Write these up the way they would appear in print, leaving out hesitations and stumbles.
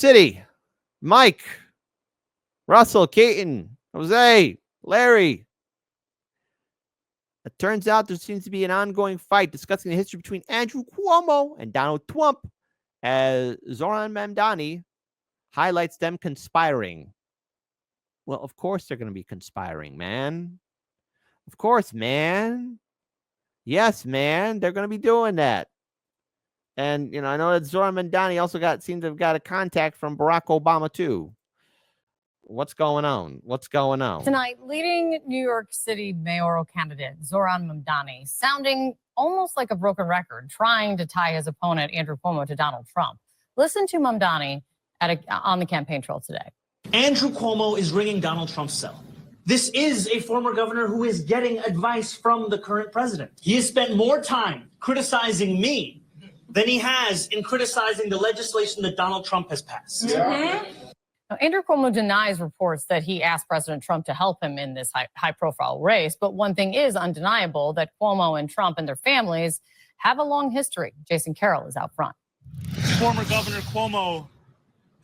City, Mike, Russell, Keaton, Jose, Larry. It turns out there seems to be an ongoing fight discussing the history between Andrew Cuomo and Donald Trump as Zohran Mamdani highlights them conspiring. Well, of course they're going to be conspiring, man. Of course, man. Yes, man. They're going to be doing that. And, I know that Zohran Mamdani also seems to have got a contact from Barack Obama, too. What's going on? What's going on? Tonight, leading New York City mayoral candidate Zohran Mamdani sounding almost like a broken record, trying to tie his opponent, Andrew Cuomo, to Donald Trump. Listen to Mamdani on the campaign trail today. Andrew Cuomo is ringing Donald Trump's cell. This is a former governor who is getting advice from the current president. He has spent more time criticizing me than he has in criticizing the legislation that Donald Trump has passed. Yeah. Now, Andrew Cuomo denies reports that he asked President Trump to help him in this high-profile race. But one thing is undeniable, that Cuomo and Trump and their families have a long history. Jason Carroll is out front. Former Governor Cuomo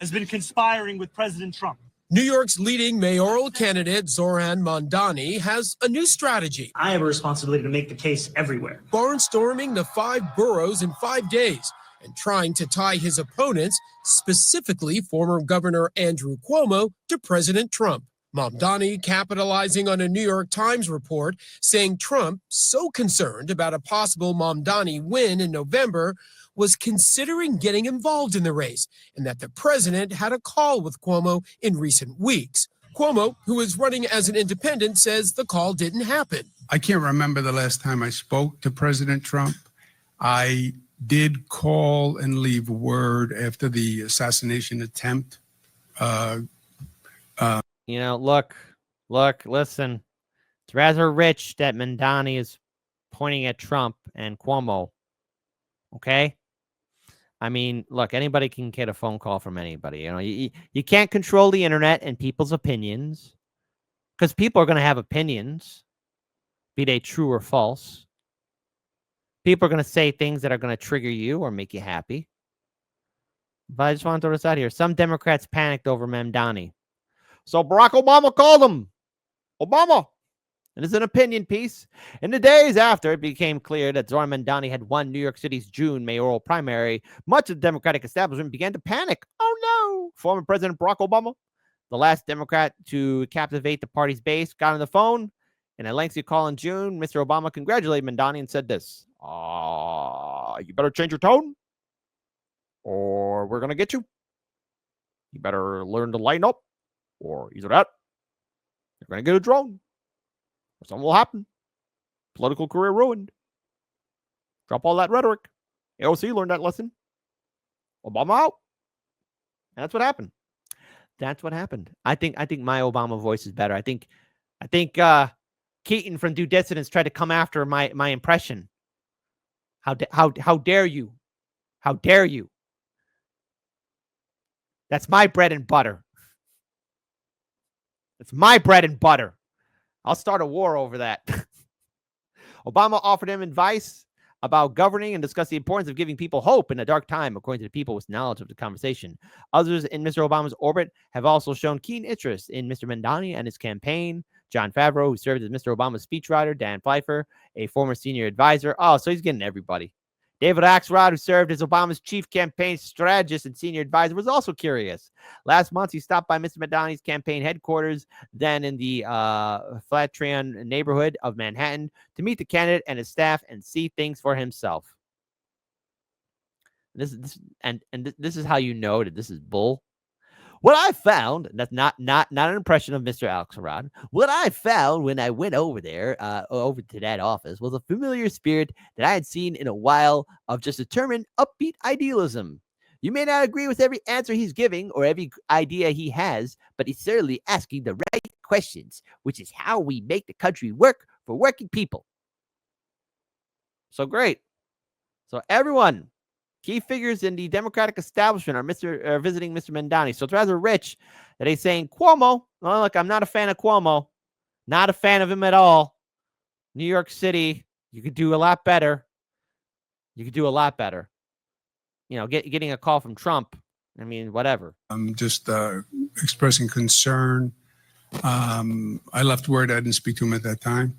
has been conspiring with President Trump. New York's leading mayoral candidate, Zohran Mamdani, has a new strategy. I have a responsibility to make the case everywhere. Barnstorming the 5 boroughs in 5 days and trying to tie his opponents, specifically former Governor Andrew Cuomo, to President Trump. Mamdani capitalizing on a New York Times report saying Trump, so concerned about a possible Mamdani win in November, was considering getting involved in the race, and that the president had a call with Cuomo in recent weeks. Cuomo, who is running as an independent, says the call didn't happen. I can't remember the last time I spoke to President Trump. I did call and leave word after the assassination attempt. Look, listen. It's rather rich that Mamdani is pointing at Trump and Cuomo. Okay? I mean, look, anybody can get a phone call from anybody. You can't control the internet and people's opinions, because people are going to have opinions, be they true or false. People are going to say things that are going to trigger you or make you happy. But I just want to throw this out here. Some Democrats panicked over Mamdani. So Barack Obama called him. Obama. And it's an opinion piece. In the days after it became clear that Zohran Mamdani had won New York City's June mayoral primary, much of the Democratic establishment began to panic. Oh, no. Former President Barack Obama, the last Democrat to captivate the party's base, got on the phone. In a lengthy call in June, Mr. Obama congratulated Mamdani and said this. You better change your tone, or we're going to get you. You better learn to line up, or either that, you're going to get a drone, or something will happen. Political career ruined. Drop all that rhetoric. AOC learned that lesson. Obama out. And that's what happened. That's what happened. I think my Obama voice is better. I think Keaton from Due Dissidence tried to come after my impression. How dare you? How dare you? That's my bread and butter. It's my bread and butter. I'll start a war over that. Obama offered him advice about governing and discussed the importance of giving people hope in a dark time, according to the people with knowledge of the conversation. Others in Mr. Obama's orbit have also shown keen interest in Mr. Mamdani and his campaign. John Favreau, who served as Mr. Obama's speechwriter, Dan Pfeiffer, a former senior advisor. Oh, so he's getting everybody. David Axelrod, who served as Obama's chief campaign strategist and senior advisor, was also curious. Last month, he stopped by Mr. Mamdani's campaign headquarters, then in the Flatiron neighborhood of Manhattan, to meet the candidate and his staff and see things for himself. This is how you know that this is bull. What I found, that's not an impression of Mr. Axelrod. What I found when I went over there, over to that office, was a familiar spirit that I had seen in a while of just determined, upbeat idealism. You may not agree with every answer he's giving or every idea he has, but he's certainly asking the right questions, which is how we make the country work for working people. So great. So everyone, key figures in the Democratic establishment are visiting Mr. Mamdani. So it's rather rich that he's saying, Cuomo, oh, look, I'm not a fan of Cuomo. Not a fan of him at all. New York City, you could do a lot better. You could do a lot better. You know, getting a call from Trump I mean, whatever. I'm just expressing concern. I left word I didn't speak to him at that time.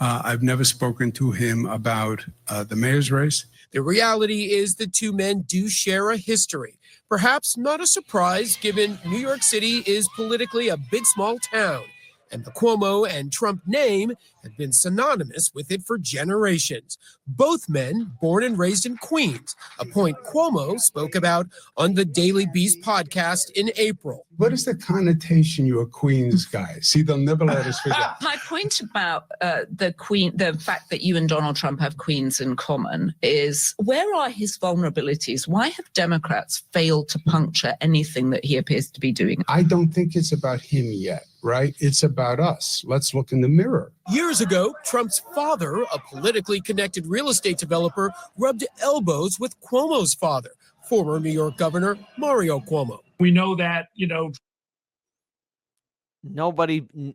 I've never spoken to him about the mayor's race. The reality is the two men do share a history. Perhaps not a surprise, given New York City is politically a big, small town, and the Cuomo and Trump name have been synonymous with it for generations. Both men born and raised in Queens, a point Cuomo spoke about on the Daily Beast podcast in April. What is the connotation you're a Queens guy? See, they'll never let us figure out. My point about the fact that you and Donald Trump have Queens in common is, where are his vulnerabilities? Why have Democrats failed to puncture anything that he appears to be doing? I don't think it's about him yet, right? It's about us. Let's look in the mirror. Years ago, Trump's father, a politically connected real estate developer, rubbed elbows with Cuomo's father, former New York Governor Mario Cuomo. We know that,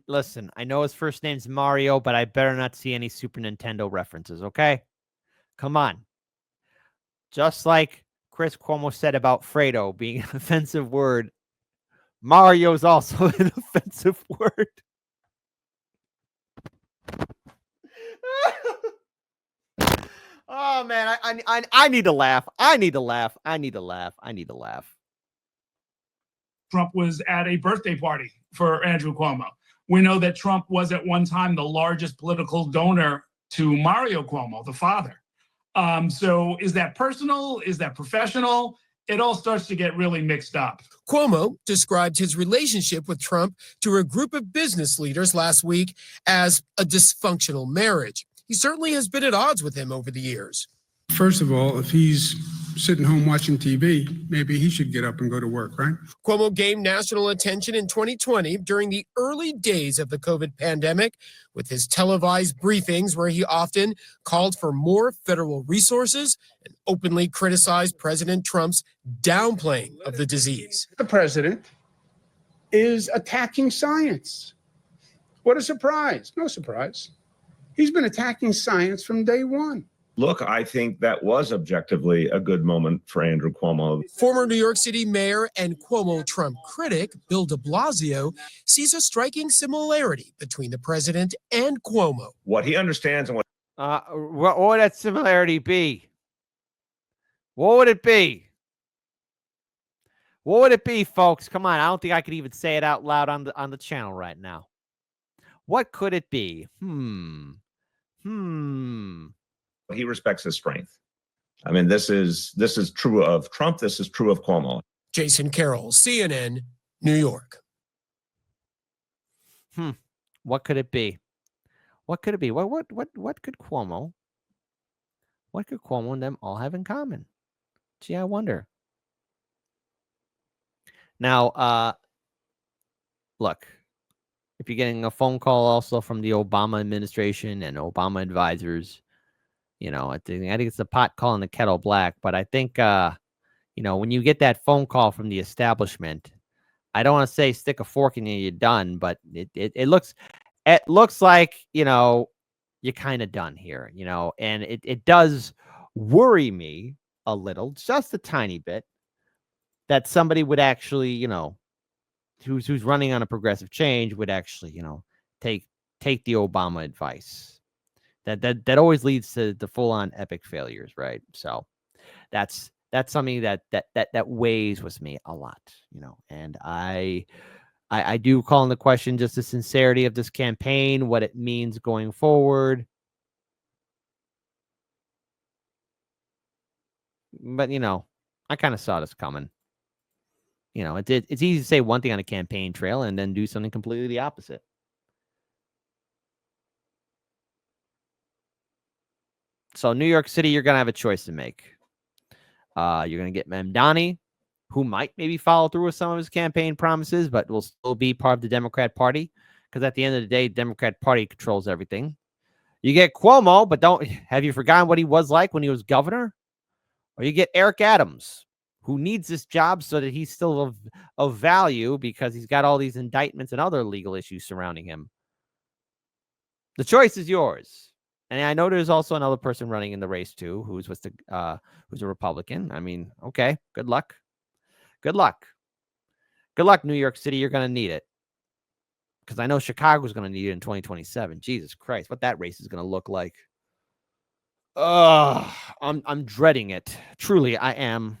Listen, I know his first name's Mario, but I better not see any Super Nintendo references, okay? Come on. Just like Chris Cuomo said about Fredo being an offensive word, Mario's also an offensive word. Oh man, I need to laugh. I need to laugh. Trump was at a birthday party for Andrew Cuomo. We know that Trump was at one time the largest political donor to Mario Cuomo, the father. So is that personal? Is that professional? It all starts to get really mixed up. Cuomo described his relationship with Trump to a group of business leaders last week as a dysfunctional marriage. He certainly has been at odds with him over the years. First of all, if he's sitting home watching TV, maybe he should get up and go to work, right? Cuomo gained national attention in 2020 during the early days of the COVID pandemic with his televised briefings where he often called for more federal resources and openly criticized President Trump's downplaying of the disease. The president is attacking science. What a surprise. No surprise. He's been attacking science from day one. Look, I think that was objectively a good moment for Andrew Cuomo. Former New York City mayor and Cuomo Trump critic Bill de Blasio sees a striking similarity between the president and Cuomo. What he understands and what What would that similarity be? What would it be? What would it be, folks? Come on, I don't think I could even say it out loud on the channel right now. What could it be? he respects his strength. I mean, this is true of Trump. This is true of Cuomo. Jason Carroll, CNN, New York. What could it be? What could it be? What could Cuomo? What could Cuomo and them all have in common? Gee, I wonder. Now, look, if you're getting a phone call also from the Obama administration and Obama advisors, I think it's a pot calling the kettle black. But I think, when you get that phone call from the establishment, I don't want to say stick a fork in you, you're done, but it looks like, you're kind of done here, and it does worry me a little, just a tiny bit, that somebody would actually, who's running on a progressive change would actually, take the Obama advice. That always leads to the full-on epic failures, right? So that's something that weighs with me a lot, and I do call into question just the sincerity of this campaign, what it means going forward. But I kind of saw this coming. It's easy to say one thing on a campaign trail and then do something completely the opposite. So New York City, you're going to have a choice to make. You're going to get Mamdani, who might maybe follow through with some of his campaign promises, but will still be part of the Democrat Party. Because at the end of the day, the Democrat Party controls everything. You get Cuomo, but have you forgotten what he was like when he was governor? Or you get Eric Adams, who needs this job so that he's still of value because he's got all these indictments and other legal issues surrounding him. The choice is yours. And I know there's also another person running in the race too, who's a Republican. I mean, okay, good luck. Good luck. Good luck, New York City. You're going to need it. Because I know Chicago's going to need it in 2027. Jesus Christ, what that race is going to look like. I'm dreading it. Truly, I am.